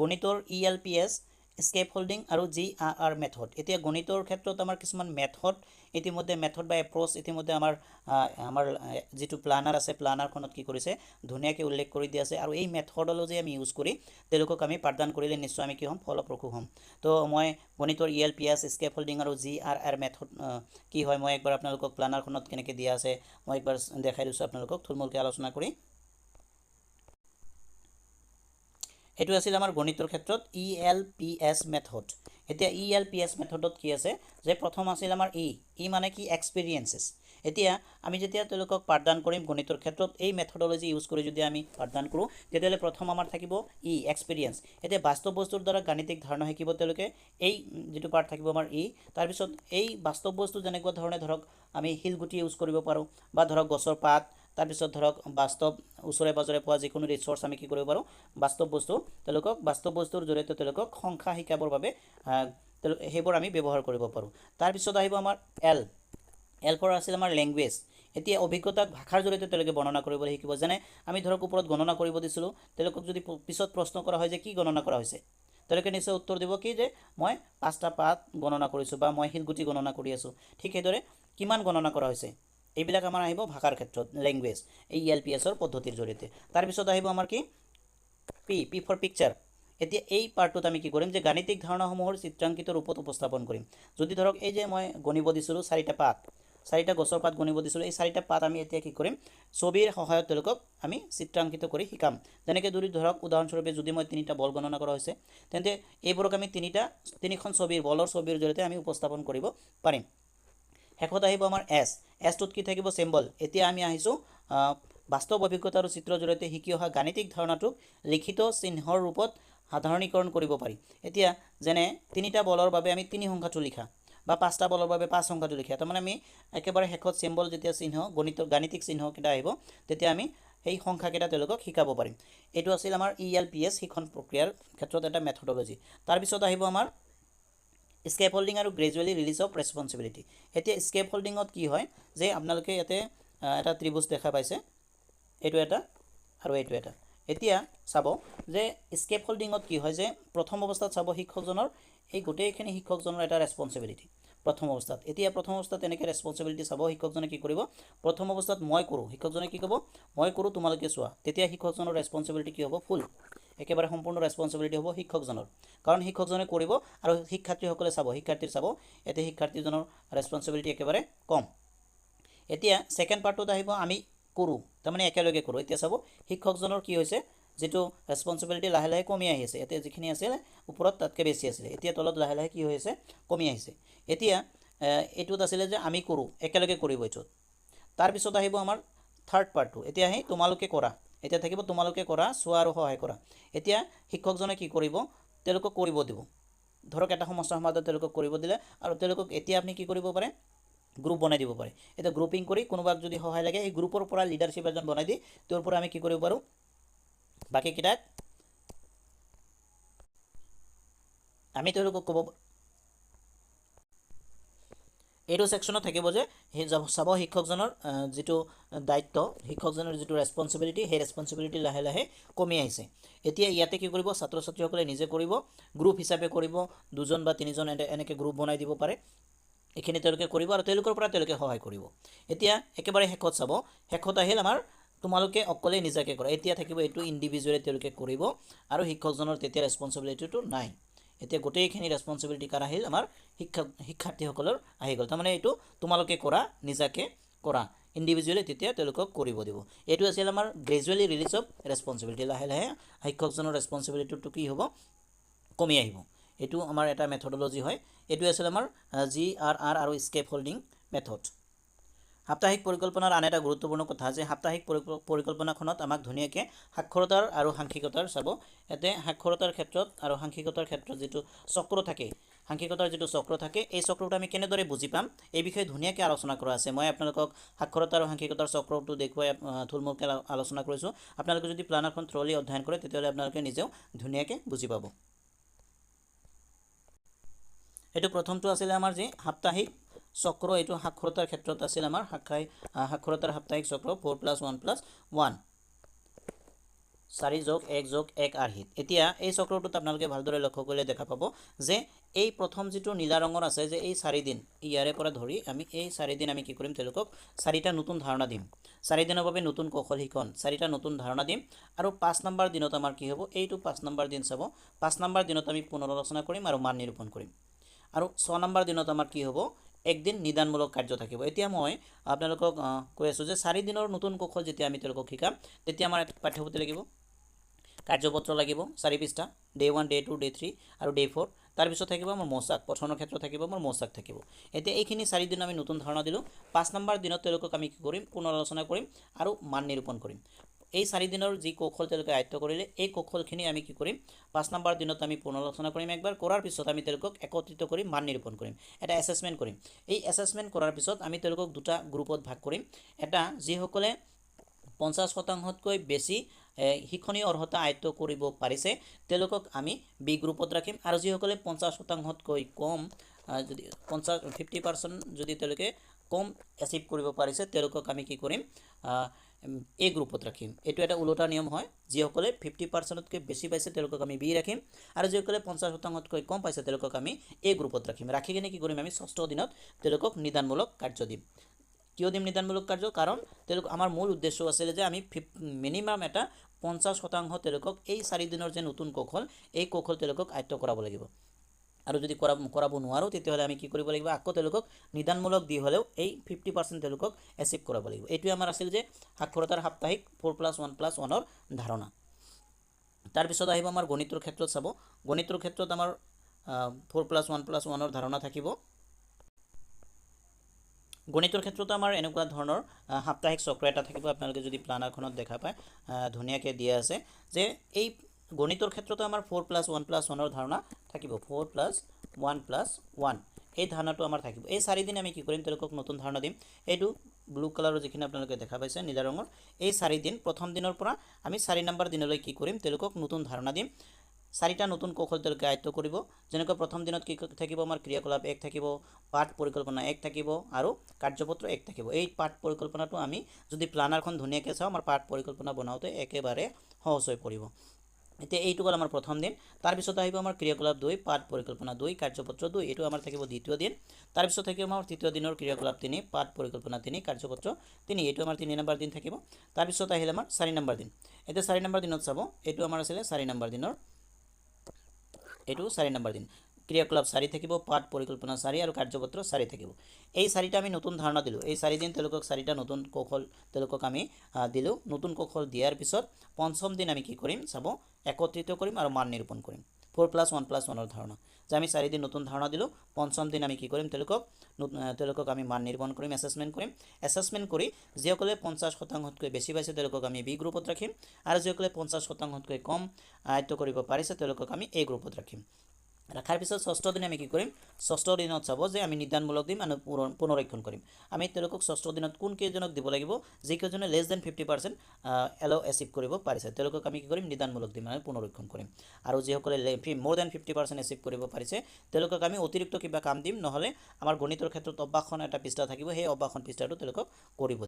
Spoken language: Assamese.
গণিতৰ ELPS স্কেপ হোল্ডিং আৰু GRR মেথড এতিয়া গণিতৰ ক্ষেত্ৰত আমাৰ কিছুমান মেথড ইতিমধ্যে মেথড বা এপ্ৰ'চ ইতিমধ্যে আমাৰ যিটো প্লানাৰ আছে প্লানাৰখনত কি কৰিছে ধুনীয়াকৈ উল্লেখ কৰি দিয়া আছে আৰু এই মেথডলজি আমি ইউজ কৰি তেওঁলোকক আমি পাঠদান কৰিলে নিশ্চয় আমি কি হ'ম ফলপ্ৰসূ হ'ম তো মই গণিতৰ ELPS স্কেপ হোল্ডিং আৰু GRR মেথড কি হয় মই একবাৰ আপোনালোকক প্লানাৰখনত কেনেকৈ দিয়া আছে মই একবাৰ দেখাই দিছোঁ আপোনালোকক থুলমূলকৈ আলোচনা কৰি এইটো আছিল আমাৰ গণিতৰ ক্ষেত্ৰত ELPS মেথড এতিয়া ELPS মেথডত কি আছে যে প্ৰথম আছিল আমাৰ মানে কি এক্সপেৰিয়েন্সেছ এতিয়া আমি যেতিয়া তেওঁলোকক পাঠদান কৰিম গণিতৰ ক্ষেত্ৰত এই মেথডলজি ইউজ কৰি যদি আমি পাঠদান কৰোঁ তেতিয়াহ'লে প্ৰথম আমাৰ থাকিব এক্সপেৰিয়েন্স এতিয়া বাস্তৱ বস্তুৰ দ্বাৰা গাণিতিক ধাৰণা শিকিব তেওঁলোকে এই যিটো পাৰ্ট থাকিব আমাৰ তাৰপিছত এই বাস্তৱ বস্তু যেনেকুৱা ধৰণে ধৰক আমি শিলগুটি ইউজ কৰিব পাৰোঁ বা ধৰক গছৰ পাত তাৰপিছত ধৰক বাস্তৱ ওচৰে পাজৰে পোৱা যিকোনো ৰিচোৰ্চ আমি কি কৰিব পাৰোঁ বাস্তৱ বস্তু তেওঁলোকক বাস্তৱ বস্তুৰ জৰিয়তে তেওঁলোকক সংখ্যা শিকাবৰ বাবে সেইবোৰ আমি ব্যৱহাৰ কৰিব পাৰোঁ তাৰপিছত আহিব আমাৰ এল ফৰ আছিল আমাৰ লেংগুৱেজ এতিয়া অভিজ্ঞতাক ভাষাৰ জৰিয়তে তেওঁলোকে বৰ্ণনা কৰিবলৈ শিকিব যেনে আমি ধৰক ওপৰত গণনা কৰিব দিছিলোঁ তেওঁলোকক যদি পিছত প্ৰশ্ন কৰা হয় যে কি গণনা কৰা হৈছে তেওঁলোকে নিশ্চয় উত্তৰ দিব কি যে মই 5টা পাত গণনা কৰিছোঁ বা মই শিলগুটি গণনা কৰি আছোঁ ঠিক সেইদৰে কিমান গণনা কৰা হৈছে এইবিলাক আমাৰ আহিব ভাষাৰ ক্ষেত্ৰত লেংগুৱেজ এই ELPSৰ পদ্ধতিৰ জৰিয়তে তাৰপিছত আহিব আমাৰ কি পি ফৰ পিকচাৰ এতিয়া এই পাৰ্টটোত আমি কি কৰিম যে গাণিতিক ধাৰণাসমূহৰ চিত্ৰাংকিত ৰূপত উপস্থাপন কৰিম যদি ধৰক এই যে মই গণিব দিছিলোঁ 4টা পাত 4টা গছৰ পাত গণিব দিছিলোঁ এই 4টা পাত আমি এতিয়া কি কৰিম ছবিৰ সহায়ত তেওঁলোকক আমি চিত্ৰাংকিত কৰি শিকাম যেনেকৈ ধৰক উদাহৰণস্বৰূপে যদি মই 3টা বল গণনা কৰা হৈছে তেন্তে এইবোৰক আমি তিনিখন ছবিৰ বলৰ ছবিৰ জৰিয়তে আমি উপস্থাপন কৰিব পাৰিম শেষত আহিব আমাৰ এছটোত কি থাকিব চিম্বল এতিয়া আমি আহিছোঁ বাস্তৱ অভিজ্ঞতা আৰু চিত্ৰৰ জৰিয়তে শিকি অহা গাণিতিক ধাৰণাটোক লিখিত চিহ্নৰ ৰূপত সাধাৰণীকৰণ কৰিব পাৰি এতিয়া যেনে 3টা বলৰ বাবে আমি 3 সংখ্যাটো লিখা বা 5টা বলৰ বাবে 5 সংখ্যাটো লিখা তাৰমানে আমি একেবাৰে শেষত চিম্বল যেতিয়া চিহ্ন গাণিতিক চিহ্নকেইটা আহিব তেতিয়া আমি সেই সংখ্যাকেইটা তেওঁলোকক শিকাব পাৰিম এইটো আছিল আমাৰ ELPS শিক্ষণ প্ৰক্ৰিয়াৰ ক্ষেত্ৰত এটা মেথডলজি তাৰপিছত আহিব আমাৰ স্কেপ হোল্ডিং আৰু গ্ৰেজুৱেলি ৰিলিজ অফ ৰেছপন্সিবিলিটি এতিয়া স্কেপ হোল্ডিঙত কি হয় যে আপোনালোকে ইয়াতে এটা ত্ৰিভুজ দেখা পাইছে এইটো এটা আৰু এইটো এটা এতিয়া চাব যে স্কেপ হোল্ডিঙত কি হয় যে প্ৰথম অৱস্থাত চাব শিক্ষকজনৰ এই গোটেইখিনি শিক্ষকজনৰ এটা ৰেছপন্সিবিলিটি প্ৰথম অৱস্থাত এতিয়া প্ৰথম অৱস্থাত এনেকৈ ৰেছপন্সিবিলিটি চাব শিক্ষকজনে কি কৰিব প্ৰথম অৱস্থাত মই কৰোঁ শিক্ষকজনে কি ক'ব মই কৰোঁ তোমালোকে চোৱা তেতিয়া শিক্ষকজনৰ ৰেছপন্সিবিলিটি কি হ'ব ফুল একেবাৰে সম্পূৰ্ণ ৰেছপন্সিবিলিটি হ'ব শিক্ষকজনৰ কাৰণ শিক্ষকজনে কৰিব আৰু শিক্ষাৰ্থীসকলে চাব শিক্ষাৰ্থীৰ চাব এতিয়া শিক্ষাৰ্থীজনৰ ৰেছপন্সিবিলিটি একেবাৰে কম এতিয়া ছেকেণ্ড পাৰ্টটোত আহিব আমি কৰোঁ তাৰমানে একেলগে কৰোঁ এতিয়া চাব শিক্ষকজনৰ কি হৈছে যেটো ৰেছপন্সিবিলিটি লাহে লাহে কমি আহি আছে এতিয়া যিখিনি আছিল ওপৰত তাতকৈ বেছি আছিল এতিয়া তলত লাহে লাহে কি হৈ আছে কমি আহিছে এতিয়া এইটোত আছিল যে আমি কৰোঁ একেলগে কৰিব এইটোত তাৰপিছত আহিব আমাৰ থাৰ্ড পাৰ্টটো এতিয়া আহি তোমালোকে কৰা এতিয়া থাকিব তোমালোকে কৰা চোৱা আৰু সহায় কৰা এতিয়া শিক্ষকজনে কি কৰিব তেওঁলোকক কৰিব দিব ধৰক এটা সমস্যা সমাধান তেওঁলোকক কৰিব দিলে আৰু তেওঁলোকক এতিয়া আপুনি কি কৰিব পাৰে গ্ৰুপ বনাই দিব পাৰে এটা গ্ৰুপিং কৰি কোনোবাক যদি সহায় লাগে এই গ্ৰুপৰ পৰা লিডাৰশ্বিপ এজন বনাই দি তেওঁৰ পৰা আমি কি কৰিব পাৰোঁ বাকি কিটাক আমি তেওঁলোকক ক'ব এইটো সেকশনত থাকিব যে চাব শিক্ষকজনৰ যেটো দায়িত্ব শিক্ষকজনৰ যেটো ৰেছপন্সিবিলিটি সেই ৰেছপন্সিবিলিটি লাহে লাহে কমি আহিছে এতিয়া ইয়াতে কি কৰিব ছাত্ৰ ছাত্ৰীসকলে নিজে কৰিব গ্ৰুপ হিচাপে কৰিব দুজন বা তিনিজন এনেকৈ গ্ৰুপ বনাই দিব পাৰে এখিনি তেওঁলোকে কৰিব আৰু তেওঁলোকৰ পৰা তেওঁলোকে সহায় কৰিব এতিয়া একেবাৰে শেষত চাব শেষত আহিল আমাৰ তোমালোকে অকলে নিজাকে কৰা এতিয়া থাকিব এইটো ইন্ডিভিজুৱেলি তেওঁলোকে কৰিব আৰু শিক্ষকজনৰ তেতিয়া ৰেছপন্সিবিলিটিটো নাই এতিয়া গোটেইখিনি ৰেছপন্সিবিলিটি কাৰ আহিল আমাৰ শিক্ষাৰ্থীসকলৰ আহি গ'ল তাৰমানে এইটো তোমালোকে কৰা নিজাকে কৰা ইন্ডিভিজুৱেলি তেতিয়া তেওঁলোকক কৰিব দিব এইটো আছিল আমাৰ গ্ৰেজুৱেলি ৰিলিজ অফ ৰেছপন্সিবিলিটি লাহে লাহে শিক্ষকজনৰ ৰেছপন্সিবিলিটিটো কি হ'ব কমি আহিব এইটো আমাৰ এটা মেথডলজি হয় এইটো আছিল আমাৰ GRR আৰু স্কেপ হোল্ডিং মেথড সাপ্তাহিক পৰিকল্পনাৰ আন এটা গুৰুত্বপূৰ্ণ কথা যে সাপ্তাহিক পৰিকল্পনাখনত আমাক ধুনীয়াকৈ সাক্ষৰতাৰ আৰু সাংখ্যিকতাৰ চাব এতে সাক্ষৰতাৰ ক্ষেত্ৰত আৰু সাংখ্যিকতাৰ ক্ষেত্ৰত যেটো চক্ৰ থাকে সাংখ্যিকতাৰ যেটো চক্ৰ থাকে এই চক্ৰটো আমি কেনেদৰে বুজি পাম এই বিষয়ে ধুনীয়াকৈ আলোচনা কৰা আছে মই আপোনালোকক সাক্ষৰতা আৰু সাংখ্যিকতাৰ চক্ৰটো দেখুৱাই থুলমূলকৈ আলোচনা কৰিছোঁ আপোনালোকে যদি প্লানাৰখন থ্ৰলি অধ্যয়ন কৰে তেতিয়াহ'লে আপোনালোকে নিজেও ধুনীয়াকৈ বুজি পাব এইটো প্ৰথমটো আছিল আমাৰ যে সাপ্তাহিক চক্ৰ এইটো সাক্ষৰতাৰ ক্ষেত্ৰত আছিল আমাৰ সাক্ষৰতাৰ সাপ্তাহিক চক্ৰ 4+1+1 4 যোগ 1 যোগ 1 আৰ্হিত। এতিয়া এই চক্ৰটোত আপোনালোকে ভালদৰে লক্ষ্য কৰিলে দেখা পাব যে এই প্ৰথম যিটো নীলা ৰঙৰ আছে যে এই 4 দিন ইয়াৰে পৰা ধৰি আমি এই 4 দিন আমি কি কৰিম তেওঁলোকক 4টা নতুন ধাৰণা দিম। 4 দিনৰ বাবে নতুন কৌশল শিকন 4টা নতুন ধাৰণা দিম আৰু 5 নম্বৰ দিনত আমাৰ কি হ'ব এইটো 5 নম্বৰ দিন চাব 5 নম্বৰ দিনত আমি পুনৰালোচনা কৰিম আৰু মান নিৰূপণ কৰিম আৰু 6 নম্বৰ দিনত আমাৰ কি হ'ব একদিন নিদানমূলক কাৰ্য থাকিব। এতিয়া মই আপোনালোকক কৈ আছোঁ যে 4 দিনৰ নতুন কৌশল যেতিয়া আমি তেওঁলোকক শিকাম তেতিয়া আমাৰ পাঠ্যপুথি লাগিব কাৰ্যপত্ৰ লাগিব 4 পৃষ্ঠা ডে 1 ডে 2 ডে 3 আৰু ডে 4 তাৰপিছত থাকিব আমাৰ মৌচাক পঠনৰ ক্ষেত্ৰত থাকিব আমাৰ মৌচাক থাকিব। এতিয়া এইখিনি 4 দিন আমি নতুন ধাৰণা দিলোঁ 5 নম্বৰ দিনত তেওঁলোকক আমি কি কৰিম পুনৰালোচনা কৰিম আৰু মান নিৰূপণ কৰিম। এই 4 দিনৰ যি কৌশল তেওঁলোকে আয়ত্ত কৰিলে এই কৌশলখিনি আমি কি কৰিম 5 নম্বৰ দিনত আমি পুনৰালোচনা কৰিম একবাৰ কৰাৰ পিছত আমি তেওঁলোকক একত্ৰিত কৰি মান নিৰূপণ কৰিম এটা এছেছমেণ্ট কৰিম। এই এছেছমেণ্ট কৰাৰ পিছত আমি তেওঁলোকক দুটা গ্ৰুপত ভাগ কৰিম এটা যিসকলে 50%তকৈ বেছি শিক্ষণীয় অৰ্হতা আয়ত্ত কৰিব পাৰিছে তেওঁলোকক আমি বি গ্ৰুপত ৰাখিম আৰু যিসকলে 50%তকৈ কম যদি 50% যদি তেওঁলোকে কম এচিভ কৰিব পাৰিছে তেওঁলোকক আমি কি কৰিম এ গ্ৰুপত ৰাখিম। এইটো এটা ওলোটা নিয়ম হয় যিসকলে 50%তকৈ বেছি পাইছে তেওঁলোকক আমি বি ৰাখিম আৰু যিসকলে 50%তকৈ কম পাইছে তেওঁলোকক আমি এ গ্ৰুপত ৰাখিম। ৰাখি কিনে কি কৰিম আমি 6ষ্ঠ দিনত তেওঁলোকক নিদানমূলক কাৰ্য দিম। কিয় দিম নিদানমূলক কাৰ্য কাৰণ তেওঁলোক আমাৰ মূল উদ্দেশ্য আছিল যে আমি মিনিমাম এটা 50% তেওঁলোকক এই 4 দিনৰ যে নতুন কৌশল এই কৌশল তেওঁলোকক আয়ত্ত কৰাব লাগিব আৰু যদি কৰাব নোৱাৰোঁ তেতিয়াহ'লে আমি কি কৰিব লাগিব আকৌ তেওঁলোকক নিদানমূলক দি হ'লেও এই 50% তেওঁলোকক এচিভ কৰাব লাগিব। এইটোৱে আমাৰ আছিল যে সাক্ষৰতাৰ সাপ্তাহিক 4+1+1ৰ ধাৰণা। তাৰপিছত আহিব আমাৰ গণিতৰ ক্ষেত্ৰত চাব গণিতৰ ক্ষেত্ৰত আমাৰ 4+1+1ৰ ধাৰণা থাকিব। গণিতৰ ক্ষেত্ৰত আমাৰ এনেকুৱা ধৰণৰ সাপ্তাহিক চক্ৰ এটা থাকিব আপোনালোকে যদি প্লানাৰখনত দেখা পায় ধুনীয়াকৈ দিয়া আছে যে এই গণিতৰ ক্ষেত্ৰতো আমাৰ 4+1+1ৰ ধাৰণা থাকিব 4+1+1 এই ধাৰণাটো আমাৰ থাকিব। এই 4 দিন আমি কি কৰিম তেওঁলোকক নতুন ধাৰণা দিম এইটো ব্লু কালাৰৰ যিখিনি আপোনালোকে দেখা পাইছে নীলা ৰঙৰ এই 4 দিন প্ৰথম দিনৰ পৰা আমি 4 নম্বৰ দিনলৈ কি কৰিম তেওঁলোকক নতুন ধাৰণা দিম 4টা নতুন কৌশল তেওঁলোকে আয়ত্ত কৰিব যেনেকৈ প্ৰথম দিনত কি থাকিব আমাৰ ক্ৰিয়াকলাপ 1 থাকিব পাঠ পৰিকল্পনা 1 থাকিব আৰু কাৰ্যপত্ৰ 1 থাকিব। এই পাঠ পৰিকল্পনাটো আমি যদি প্লানাৰখন ধুনীয়াকৈ চাওঁ আমাৰ পাঠ পৰিকল্পনা বনাওঁতে একেবাৰে সহজ হৈ পৰিব। এতিয়া এইটো হ'ল আমাৰ প্ৰথম দিন তাৰপিছত আহিব আমাৰ ক্ৰিয়াকলাপ 2 পাঠ পৰিকল্পনা 2 কাৰ্যপত্ৰ 2 এইটো আমাৰ থাকিব দ্বিতীয় দিন তাৰপিছত থাকিব আমাৰ তৃতীয় দিনৰ ক্ৰিয়াকলাপ 3 পাঠ পৰিকল্পনা 3 কাৰ্যপত্ৰ 3 এইটো আমাৰ 3 নম্বৰ দিন থাকিব। তাৰপিছত আহিল আমাৰ 4 নম্বৰ দিন এতিয়া 4 নম্বৰ দিনত চাব এইটো আমাৰ আছিলে 4 নম্বৰ দিনৰ এইটো 4 নম্বৰ দিন ক্ৰিয়াকলাপ 4 থাকিব পাঠ পৰিকল্পনা 4 আৰু কাৰ্যপত্ৰ 4 থাকিব। এই 4টা আমি নতুন ধাৰণা দিলোঁ এই 4 দিন তেওঁলোকক 4টা নতুন কৌশল তেওঁলোকক আমি দিলোঁ নতুন কৌশল দিয়াৰ পিছত পঞ্চম দিন আমি কি কৰিম চাব একত্ৰিত কৰিম আৰু মান নিৰূপণ কৰিম 4+1+1ৰ ধাৰণা যে আমি 4 দিন নতুন ধাৰণা দিলোঁ পঞ্চম দিন আমি কি কৰিম তেওঁলোকক আমি মান নিৰূপণ কৰিম এছেছমেণ্ট কৰি যিসকলে 50%তকৈ বেছি পাইছে তেওঁলোকক আমি বি গ্ৰুপত ৰাখিম আৰু যিসকলে 50%তকৈ কম আয়ত্ত কৰিব পাৰিছে তেওঁলোকক আমি এ গ্ৰুপত ৰাখিম। ৰাখাৰ পিছত 6ষ্ঠ দিন আমি কি কৰিম 6ষ্ঠ দিনত চাব যে আমি নিদানমূলক দিম আৰু পুনৰীক্ষণ কৰিম আমি তেওঁলোকক 6ষ্ঠ দিনত কোন কেইজনক দিব লাগিব যিকেইজনে লেছ দেন 50% এলাও এচিভ কৰিব পাৰিছে তেওঁলোকক আমি কি কৰিম নিদানমূলক দিম আৰু পুনৰীক্ষণ কৰিম আৰু যিসকলে মোৰ দেন 50% এচিভ কৰিব পাৰিছে তেওঁলোকক আমি অতিৰিক্ত কিবা কাম দিম নহ'লে আমাৰ গণিতৰ ক্ষেত্ৰত অব্যাসন এটা পৃষ্ঠা থাকিব সেই অব্যাসন পৃষ্ঠাটো তেওঁলোকক কৰিব